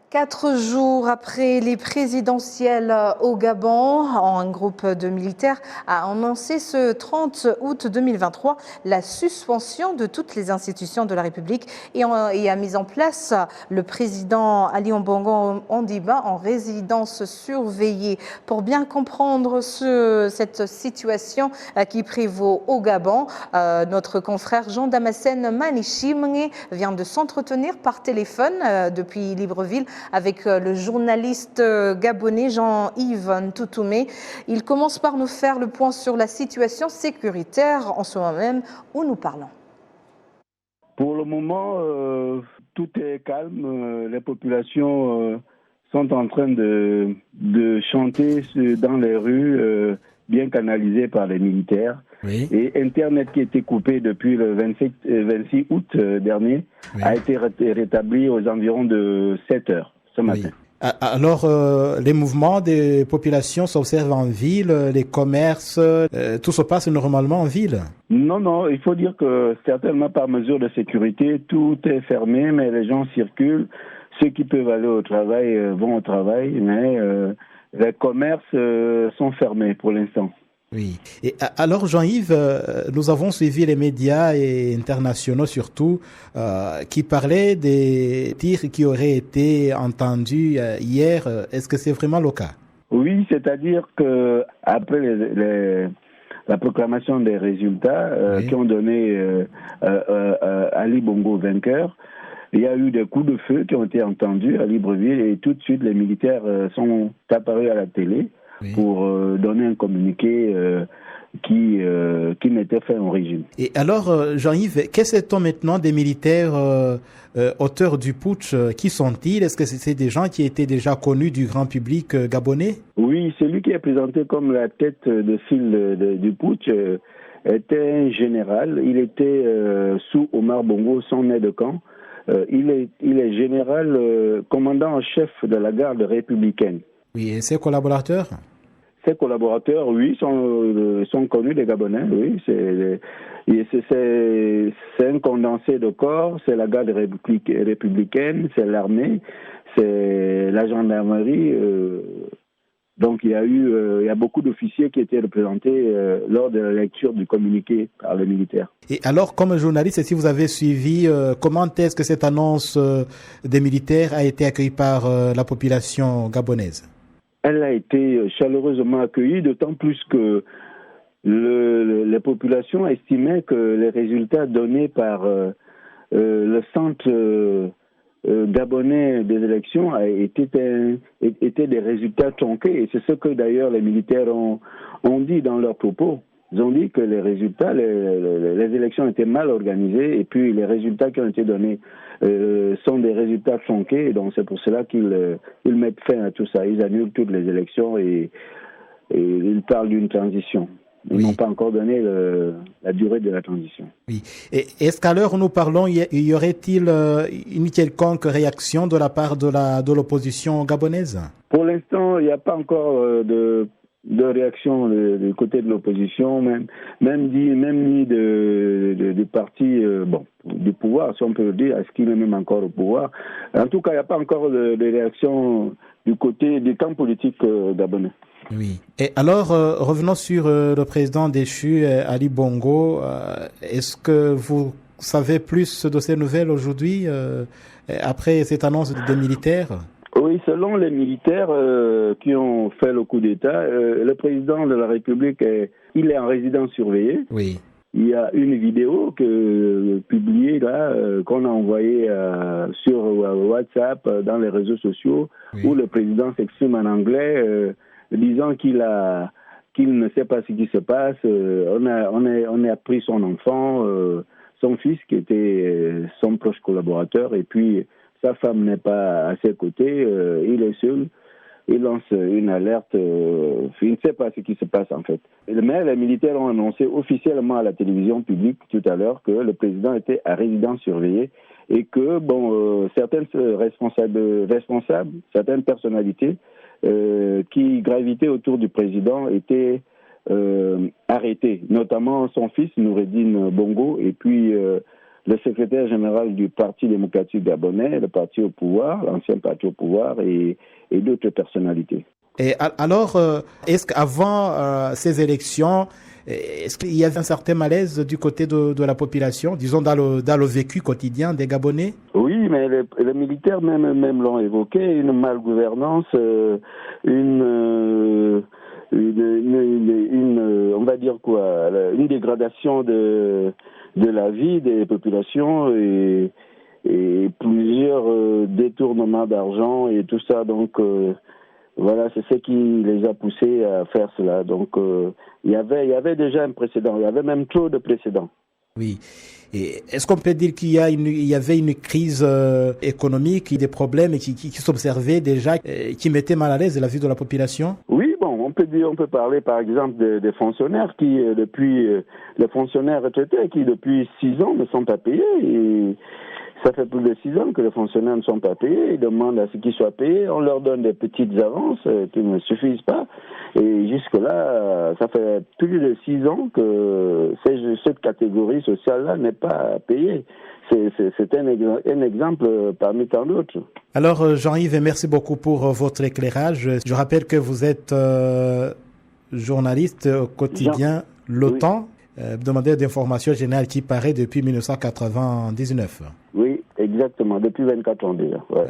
4 jours après les présidentielles au Gabon, un groupe de militaires a annoncé ce 30 août 2023 la suspension de toutes les institutions de la République et a mis en place le président Ali Bongo Ondimba en résidence surveillée. Pour bien comprendre cette situation qui prévaut au Gabon, notre confrère Jean Damascène Manichimngi vient de s'entretenir par téléphone depuis Libreville avec le journaliste gabonais Jean-Yves Ntoutoumé. Il commence par nous faire le point sur la situation sécuritaire en ce moment même où nous parlons. Pour le moment, tout est calme. Les populations sont en train de chanter dans les rues, bien canalisées par les militaires. Oui. Et Internet qui était coupé depuis le 26 août dernier a été rétabli aux environs de 7 heures ce matin. Alors, les mouvements des populations s'observent en ville, les commerces, tout se passe normalement en ville? Non, il faut dire que certainement par mesure de sécurité, tout est fermé, mais les gens circulent. Ceux qui peuvent aller au travail vont au travail, mais les commerces sont fermés pour l'instant. Oui. Et alors, Jean-Yves, nous avons suivi les médias et internationaux surtout qui parlaient des tirs qui auraient été entendus hier. Est-ce que c'est vraiment le cas? Oui, c'est-à-dire que après la proclamation des résultats qui ont donné Ali Bongo vainqueur, il y a eu des coups de feu qui ont été entendus à Libreville et tout de suite les militaires sont apparus à la télé pour donner un communiqué qui mettait fin au régime. Et alors, Jean-Yves, qu'est-ce que c'est maintenant des militaires auteurs du putsch? Qui sont-ils? Est-ce que c'est des gens qui étaient déjà connus du grand public gabonais? Oui, celui qui est présenté comme la tête de file du putsch était un général. Il était sous Omar Bongo, son aide de camp. Il est général, commandant en chef de la garde républicaine. Oui, et ses collaborateurs? Ses collaborateurs, oui, sont connus des Gabonais, oui. C'est un condensé de corps, c'est la garde républicaine, c'est l'armée, c'est la gendarmerie. Donc il y a beaucoup d'officiers qui étaient représentés lors de la lecture du communiqué par les militaires. Et alors, comme journaliste, si vous avez suivi, comment est-ce que cette annonce des militaires a été accueillie par la population gabonaise? Elle a été chaleureusement accueillie, d'autant plus que les populations estimaient que les résultats donnés par le centre gabonais des élections étaient des résultats tronqués. Et c'est ce que d'ailleurs les militaires ont dit dans leurs propos. Ils ont dit que les résultats, les élections étaient mal organisées et puis les résultats qui ont été donnés sont des résultats tronqués. Donc c'est pour cela qu'ils mettent fin à tout ça. Ils annulent toutes les élections et ils parlent d'une transition. Ils n'ont pas encore donné la durée de la transition. Oui. Et est-ce qu'à l'heure où nous parlons, y aurait-il une quelconque réaction de la part de l'opposition gabonaise? Pour l'instant, il n'y a pas encore de réaction du côté de l'opposition, même ni de parti du pouvoir, si on peut le dire, est-ce qu'il est même encore au pouvoir. En tout cas, il n'y a pas encore de réaction du côté du camp politique gabonais. Oui. Et alors, revenons sur le président déchu, Ali Bongo. Est-ce que vous savez plus de ces nouvelles aujourd'hui, après cette annonce des militaires? Oui, selon les militaires qui ont fait le coup d'État, le président de la République, il est en résidence surveillée. Oui. Il y a une vidéo publiée là, qu'on a envoyée sur WhatsApp, dans les réseaux sociaux, où le président s'exprime en anglais, disant qu'il ne sait pas ce qui se passe. On a pris son enfant, son fils qui était son proche collaborateur, et puis sa femme n'est pas à ses côtés, il est seul. Il lance une alerte, il ne sait pas ce qui se passe en fait. Mais les militaires ont annoncé officiellement à la télévision publique tout à l'heure que le président était à résidence surveillée et que certaines responsables, certaines personnalités qui gravitaient autour du président étaient arrêtées, notamment son fils Noureddine Bongo et puis le secrétaire général du Parti démocratique gabonais, le parti au pouvoir, l'ancien parti au pouvoir, et d'autres personnalités. Et alors, est-ce qu'avant ces élections, est-ce qu'il y avait un certain malaise du côté de la population, disons dans le vécu quotidien des Gabonais? Oui, mais les militaires même l'ont évoqué, une malgouvernance, on va dire quoi, une dégradation de la vie des populations et plusieurs détournements d'argent et tout ça, donc voilà, c'est ce qui les a poussés à faire cela. Donc, il y avait déjà un précédent. Il y avait même trop de précédents. Oui. Et est-ce qu'on peut dire qu'il y avait une crise économique, des problèmes qui s'observaient déjà, qui mettaient mal à l'aise la vie de la population? Oui, bon, on peut parler par exemple des fonctionnaires les fonctionnaires retraités qui depuis 6 ans ne sont pas payés. Et ça fait plus de 6 ans que les fonctionnaires ne sont pas payés. Ils demandent à ce qu'ils soient payés. On leur donne des petites avances qui ne suffisent pas. Et jusque-là, ça fait plus de 6 ans que cette catégorie sociale-là n'est pas payée. C'est un exemple parmi tant d'autres. Alors, Jean-Yves, merci beaucoup pour votre éclairage. Je rappelle que vous êtes journaliste au quotidien Le Temps, hebdomadaire d'information générale qui paraît depuis 1999. Oui, exactement, depuis 24 ans déjà. Ouais.